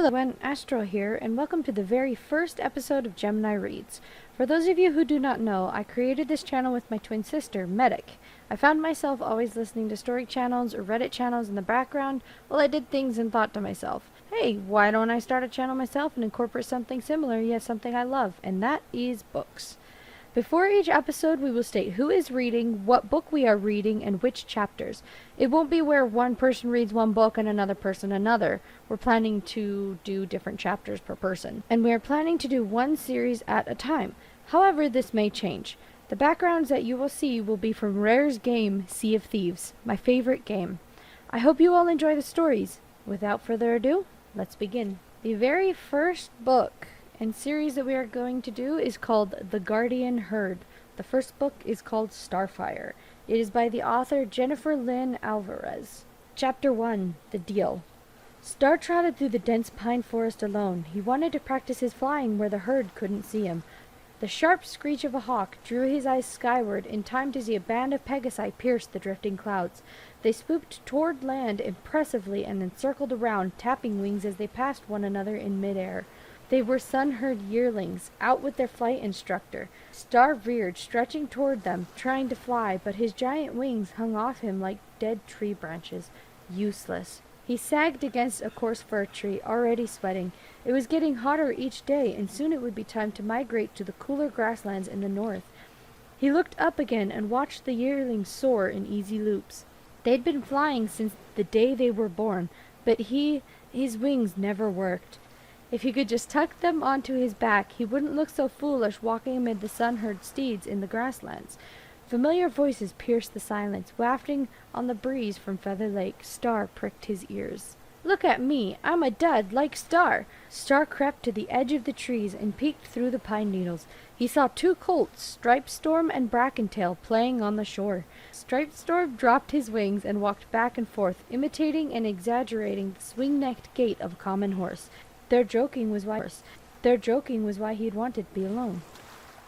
Hello everyone, Astral here, and welcome to the very first episode of Gemini Reads. For those of you who do not know, I created this channel with my twin sister, Medic. I found myself always listening to story channels or Reddit channels in the background while I did things and thought to myself, hey, why don't I start a channel myself and incorporate something similar, yet something I love, and that is books. Before each episode, we will state who is reading, what book we are reading, and which chapters. It won't be where one person reads one book and another person another. We're planning to do different chapters per person. And we are planning to do one series at a time. However, this may change. The backgrounds that you will see will be from Rare's game, Sea of Thieves, my favorite game. I hope you all enjoy the stories. Without further ado, let's begin. The very first book and series that we are going to do is called The Guardian Herd. The first book is called Starfire. It is by the author Jennifer Lynn Alvarez. Chapter 1, The Deal. Star trotted through the dense pine forest alone. He wanted to practice his flying where the herd couldn't see him. The sharp screech of a hawk drew his eyes skyward in time to see a band of Pegasi pierce the drifting clouds. They swooped toward land impressively and then circled around, tapping wings as they passed one another in midair. They were sun-herd yearlings, out with their flight instructor. Star reared, stretching toward them, trying to fly, but his giant wings hung off him like dead tree branches. Useless. He sagged against a coarse fir tree, already sweating. It was getting hotter each day, and soon it would be time to migrate to the cooler grasslands in the north. He looked up again and watched the yearlings soar in easy loops. They'd been flying since the day they were born, but his wings never worked. If he could just tuck them onto his back, he wouldn't look so foolish walking amid the sun-herd steeds in the grasslands. Familiar voices pierced the silence, wafting on the breeze from Feather Lake. Star pricked his ears. "Look at me! I'm a dud, like Star!" Star crept to the edge of the trees and peeked through the pine needles. He saw two colts, Striped Storm and Brackentail, playing on the shore. Striped Storm dropped his wings and walked back and forth, imitating and exaggerating the swing-necked gait of a common horse. Their joking was why he'd wanted to be alone.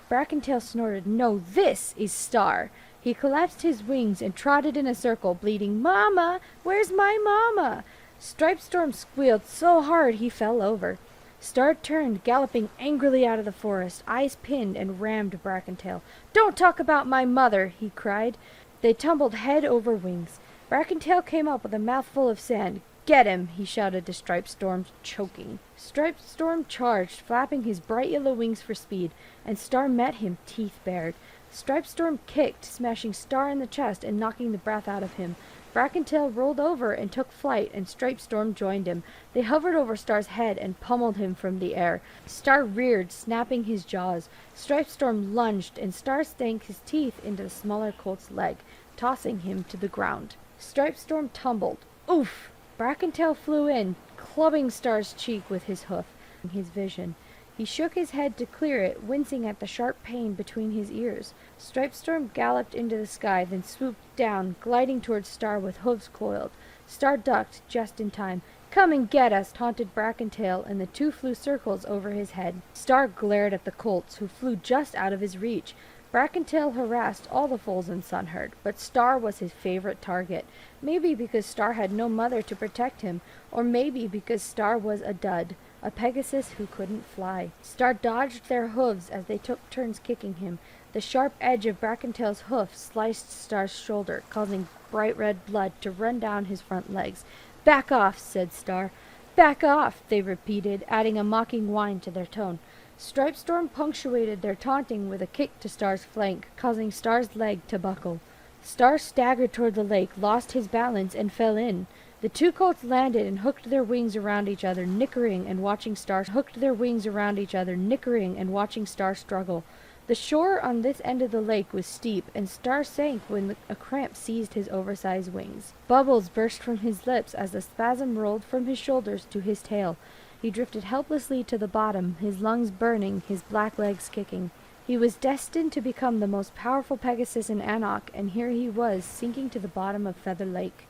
Brackentail snorted, "No, this is Star!" He collapsed his wings and trotted in a circle, bleating, "Mama! Where's my mama?" Striped Storm squealed so hard he fell over. Star turned, galloping angrily out of the forest, eyes pinned, and rammed Brackentail. "Don't talk about my mother!" he cried. They tumbled head over wings. Brackentail came up with a mouthful of sand. "Get him!" he shouted to Striped Storm, choking. Striped Storm charged, flapping his bright yellow wings for speed, and Star met him, teeth bared. Striped Storm kicked, smashing Star in the chest and knocking the breath out of him. Brackentail rolled over and took flight, and Striped Storm joined him. They hovered over Star's head and pummeled him from the air. Star reared, snapping his jaws. Striped Storm lunged, and Star sank his teeth into the smaller colt's leg, tossing him to the ground. Striped Storm tumbled. Oof! Brackentail flew in, clubbing Star's cheek with his hoof. His vision. He shook his head to clear it, wincing at the sharp pain between his ears. Striped Storm galloped into the sky, then swooped down, gliding towards Star with hooves coiled. Star ducked just in time. "Come and get us!" taunted Brackentail, and the two flew circles over his head. Star glared at the colts, who flew just out of his reach. Brackentail harassed all the foals in Sunherd, but Star was his favorite target. Maybe because Star had no mother to protect him, or maybe because Star was a dud, a Pegasus who couldn't fly. Star dodged their hooves as they took turns kicking him. The sharp edge of Brackentail's hoof sliced Star's shoulder, causing bright red blood to run down his front legs. "Back off," said Star. "Back off," they repeated, adding a mocking whine to their tone. Striped Storm punctuated their taunting with a kick to Star's flank, causing Star's leg to buckle. Star staggered toward the lake, lost his balance, and fell in. The two colts landed and hooked their wings around each other, nickering and watching Star struggle. The shore on this end of the lake was steep, and Star sank when a cramp seized his oversized wings. Bubbles burst from his lips as the spasm rolled from his shoulders to his tail. He drifted helplessly to the bottom, his lungs burning, his black legs kicking. He was destined to become the most powerful Pegasus in Anarch, and here he was, sinking to the bottom of Feather Lake.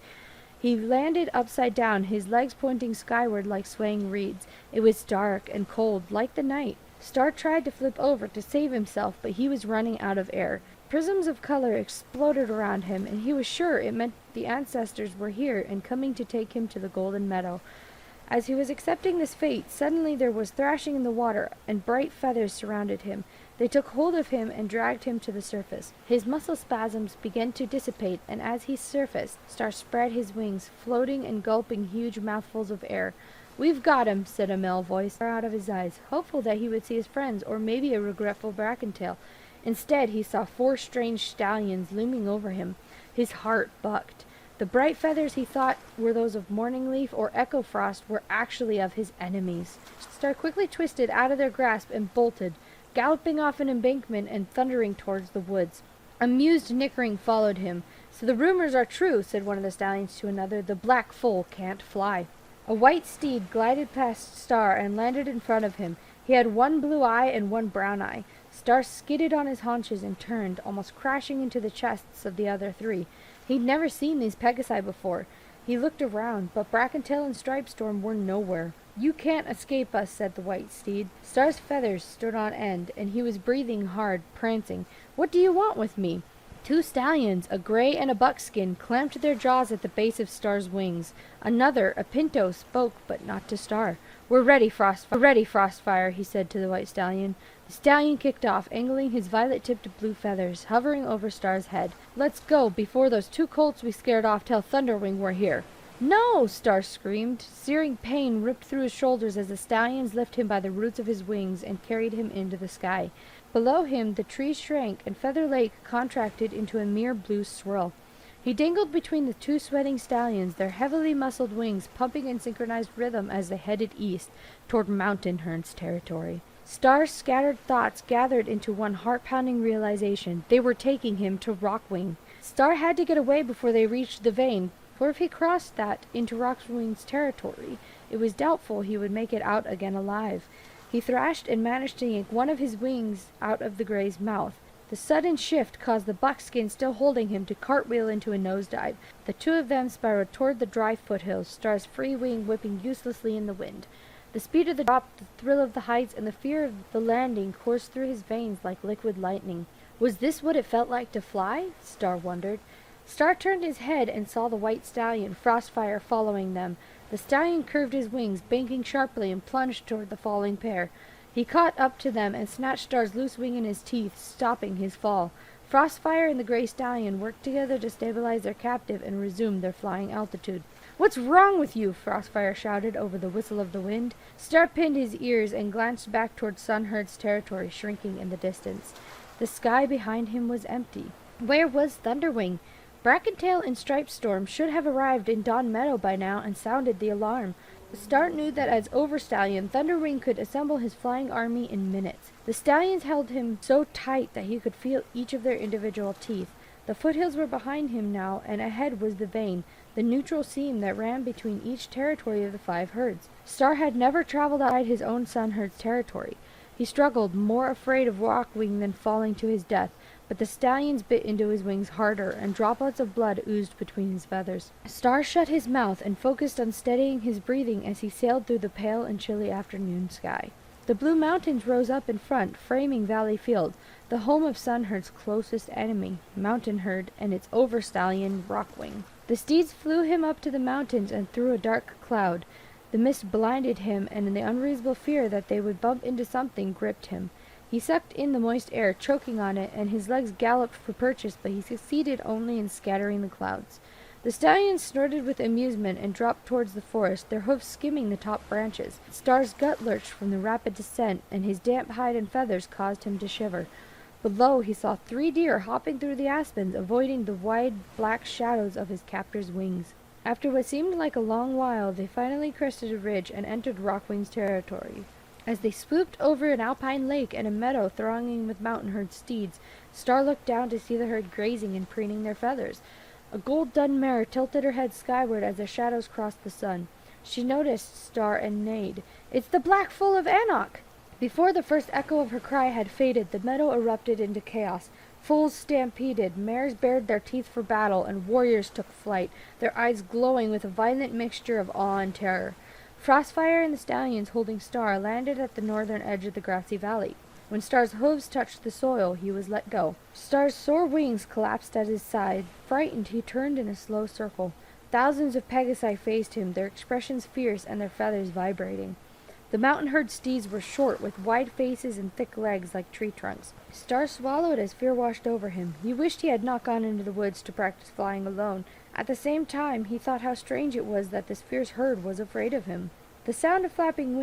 He landed upside down, his legs pointing skyward like swaying reeds. It was dark and cold, like the night. Star tried to flip over to save himself, but he was running out of air. Prisms of color exploded around him, and he was sure it meant the ancestors were here and coming to take him to the Golden Meadow. As he was accepting this fate, suddenly there was thrashing in the water, and bright feathers surrounded him. They took hold of him and dragged him to the surface. His muscle spasms began to dissipate, and as he surfaced, Star spread his wings, floating and gulping huge mouthfuls of air. "We've got him," said a male voice out of his eyes, hopeful that he would see his friends, or maybe a regretful Brackentail. Instead, he saw 4 strange stallions looming over him. His heart bucked. The bright feathers he thought were those of Morning Leaf or Echo Frost were actually of his enemies. Star quickly twisted out of their grasp and bolted, galloping off an embankment and thundering towards the woods. Amused nickering followed him. "So the rumors are true," said one of the stallions to another. "The black foal can't fly." A white steed glided past Star and landed in front of him. He had 1 blue eye and 1 brown eye. Star skidded on his haunches and turned, almost crashing into the chests of the other 3. He'd never seen these Pegasi before. He looked around, but Brackentail and Stripestorm were nowhere. "You can't escape us," said the white steed. Star's feathers stood on end, and he was breathing hard, prancing. "What do you want with me?" 2 stallions, a gray and a buckskin, clamped their jaws at the base of Star's wings. Another, a pinto, spoke, but not to Star. We're ready, Frostfire," he said to the white stallion. The stallion kicked off, angling his violet-tipped blue feathers, hovering over Star's head. "Let's go, before those 2 colts we scared off tell Thunderwing we're here." "No!" Star screamed. Searing pain ripped through his shoulders as the stallions lifted him by the roots of his wings and carried him into the sky. Below him, the trees shrank, and Feather Lake contracted into a mere blue swirl. He dangled between the 2 sweating stallions, their heavily muscled wings pumping in synchronized rhythm as they headed east, toward Mountain Hern's territory. Star's scattered thoughts gathered into one heart-pounding realization. They were taking him to Rockwing. Star had to get away before they reached the vein, for if he crossed that into Rockwing's territory, it was doubtful he would make it out again alive. He thrashed and managed to yank one of his wings out of the gray's mouth. The sudden shift caused the buckskin still holding him to cartwheel into a nosedive. The 2 of them spiraled toward the dry foothills, Star's free wing whipping uselessly in the wind. The speed of the drop, the thrill of the heights, and the fear of the landing coursed through his veins like liquid lightning. Was this what it felt like to fly? Star wondered. Star turned his head and saw the white stallion, Frostfire, following them. The stallion curved his wings, banking sharply, and plunged toward the falling pair. He caught up to them and snatched Star's loose wing in his teeth, stopping his fall. Frostfire and the gray stallion worked together to stabilize their captive and resume their flying altitude. "What's wrong with you?" Frostfire shouted over the whistle of the wind. Star pinned his ears and glanced back toward Sunherd's territory, shrinking in the distance. The sky behind him was empty. Where was Thunderwing? Brackentail and Stripestorm should have arrived in Dawn Meadow by now and sounded the alarm. Star knew that as Overstallion, Thunderwing could assemble his flying army in minutes. The stallions held him so tight that he could feel each of their individual teeth. The foothills were behind him now, and ahead was the vein, the neutral seam that ran between each territory of the 5 herds. Star had never traveled outside his own Sunherd's territory. He struggled, more afraid of Rockwing than falling to his death, but the stallions bit into his wings harder, and droplets of blood oozed between his feathers. Star shut his mouth and focused on steadying his breathing as he sailed through the pale and chilly afternoon sky. The Blue Mountains rose up in front, framing Valley Field, the home of Sunherd's closest enemy, Mountain Herd, and its overstallion, Rockwing. The steeds flew him up to the mountains and through a dark cloud. The mist blinded him, and the unreasonable fear that they would bump into something gripped him. He sucked in the moist air, choking on it, and his legs galloped for purchase, but he succeeded only in scattering the clouds. The stallions snorted with amusement and dropped towards the forest, their hoofs skimming the top branches. Star's gut lurched from the rapid descent, and his damp hide and feathers caused him to shiver. Below, he saw 3 deer hopping through the aspens, avoiding the wide black shadows of his captor's wings. After what seemed like a long while, they finally crested a ridge and entered Rockwing's territory. As they swooped over an alpine lake and a meadow thronging with Mountain Herd steeds, Star looked down to see the herd grazing and preening their feathers. A gold-dun mare tilted her head skyward as the shadows crossed the sun. She noticed Star and neighed. "It's the Black Foal of Anok!" Before the first echo of her cry had faded, the meadow erupted into chaos. Foals stampeded, mares bared their teeth for battle, and warriors took flight, their eyes glowing with a violent mixture of awe and terror. Frostfire and the stallions holding Star landed at the northern edge of the grassy valley. When Star's hooves touched the soil, he was let go. Star's sore wings collapsed at his side. Frightened, he turned in a slow circle. Thousands of Pegasi faced him, their expressions fierce and their feathers vibrating. The mountain herd steeds were short, with wide faces and thick legs like tree trunks. Star swallowed as fear washed over him. He wished he had not gone into the woods to practice flying alone. At the same time, he thought how strange it was that this fierce herd was afraid of him. The sound of flapping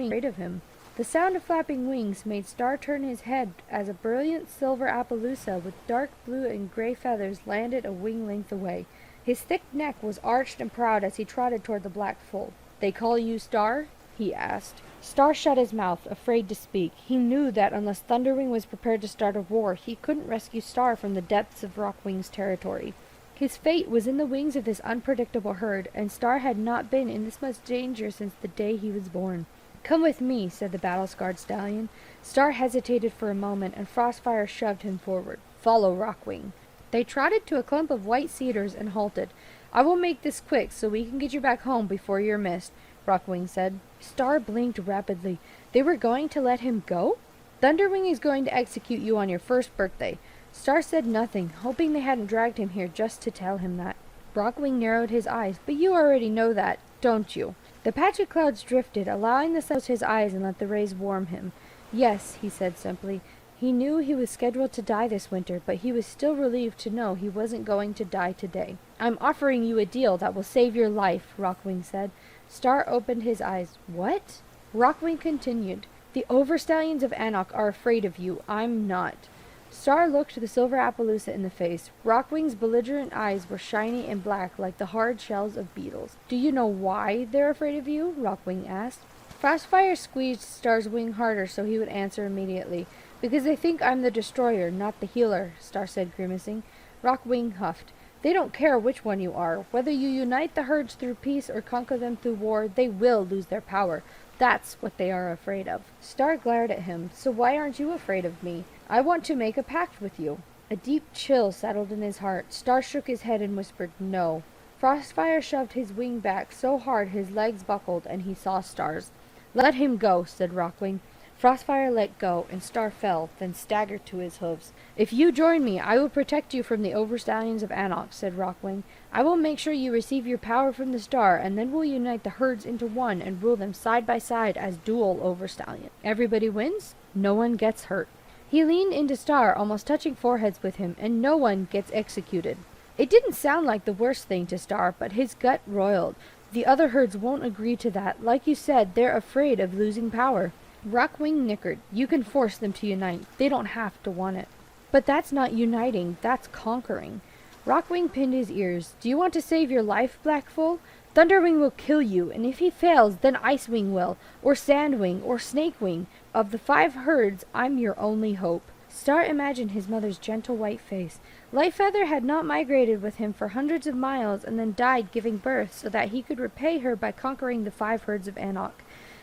wings made Star turn his head as a brilliant silver Appaloosa with dark blue and gray feathers landed a wing length away. His thick neck was arched and proud as he trotted toward the black foal. "They call you Star?" he asked. Star shut his mouth, afraid to speak. He knew that unless Thunderwing was prepared to start a war, he couldn't rescue Star from the depths of Rockwing's territory. His fate was in the wings of this unpredictable herd, and Star had not been in this much danger since the day he was born. "Come with me," said the battle-scarred stallion. Star hesitated for a moment, and Frostfire shoved him forward. "Follow Rockwing." They trotted to a clump of white cedars and halted. "I will make this quick so we can get you back home before you're missed," Rockwing said. Star blinked rapidly. They were going to let him go? "Thunderwing is going to execute you on your first birthday." Star said nothing, hoping they hadn't dragged him here just to tell him that. Rockwing narrowed his eyes. "But you already know that, don't you?" The patch of clouds drifted, allowing the sun to close his eyes and let the rays warm him. "Yes," he said simply. He knew he was scheduled to die this winter, but he was still relieved to know he wasn't going to die today. "I'm offering you a deal that will save your life," Rockwing said. Star opened his eyes. "What?" Rockwing continued. "The Overstallions of Anarch are afraid of you. I'm not." Star looked the silver Appaloosa in the face. Rockwing's belligerent eyes were shiny and black like the hard shells of beetles. "Do you know why they're afraid of you?" Rockwing asked. Frostfire squeezed Star's wing harder so he would answer immediately. "Because they think I'm the destroyer, not the healer," Star said, grimacing. Rockwing huffed. "They don't care which one you are. Whether you unite the herds through peace or conquer them through war, they will lose their power. That's what they are afraid of." Star glared at him. "So why aren't you afraid of me? I want to make a pact with you." A deep chill settled in his heart. Star shook his head and whispered, "No." Frostfire shoved his wing back so hard his legs buckled and he saw stars. "Let him go," said Rockwing. Frostfire let go, and Star fell, then staggered to his hooves. "If you join me, I will protect you from the Overstallions of Anarch," said Rockwing. "I will make sure you receive your power from the star, and then we'll unite the herds into one and rule them side by side as dual Overstallions. Everybody wins, no one gets hurt." He leaned into Star, almost touching foreheads with him, "and no one gets executed." It didn't sound like the worst thing to Star, but his gut roiled. "The other herds won't agree to that. Like you said, they're afraid of losing power." Rockwing nickered. "You can force them to unite. They don't have to want it." "But that's not uniting, that's conquering." Rockwing pinned his ears. "Do you want to save your life, Blackfool? Thunderwing will kill you, and if he fails, then Icewing will, or Sandwing, or Snakewing. Of the 5 herds, I'm your only hope." Star imagined his mother's gentle white face. Lightfeather had not migrated with him for hundreds of miles and then died giving birth so that he could repay her by conquering the 5 herds of Anarch.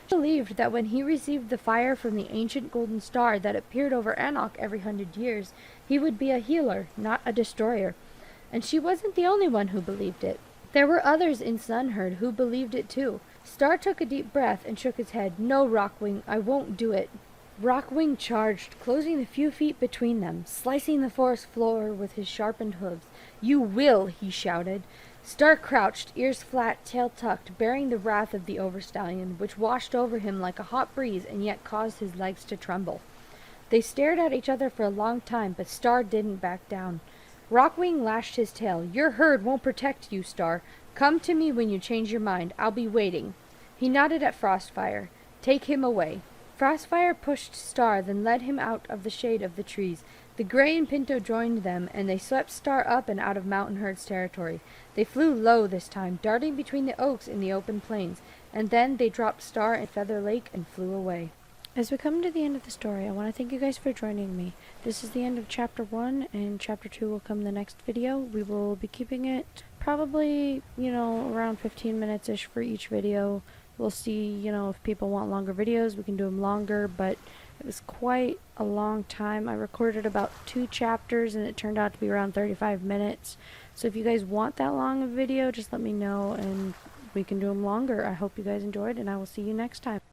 He believed that when he received the fire from the ancient golden star that appeared over Anarch every 100 years, he would be a healer, not a destroyer. And she wasn't the only one who believed it. There were others in Sunherd who believed it too. Star took a deep breath and shook his head. "No, Rockwing, I won't do it." Rockwing charged, closing the few feet between them, slicing the forest floor with his sharpened hooves. "You will," he shouted. Star crouched, ears flat, tail tucked, bearing the wrath of the Overstallion, which washed over him like a hot breeze and yet caused his legs to tremble. They stared at each other for a long time, but Star didn't back down. Rockwing lashed his tail. "Your herd won't protect you, Star. Come to me when you change your mind. I'll be waiting." He nodded at Frostfire. "Take him away." Frostfire pushed Star, then led him out of the shade of the trees. The Grey and Pinto joined them, and they swept Star up and out of Mountain Herd's territory. They flew low this time, darting between the oaks in the open plains, and then they dropped Star in Feather Lake and flew away. As we come to the end of the story, I want to thank you guys for joining me. This is the end of Chapter 1, and Chapter 2 will come in the next video. We will be keeping it probably, around 15 minutes-ish for each video. We'll see, if people want longer videos, we can do them longer, but it was quite a long time. I recorded about 2 chapters, and it turned out to be around 35 minutes. So if you guys want that long a video, just let me know, and we can do them longer. I hope you guys enjoyed, and I will see you next time.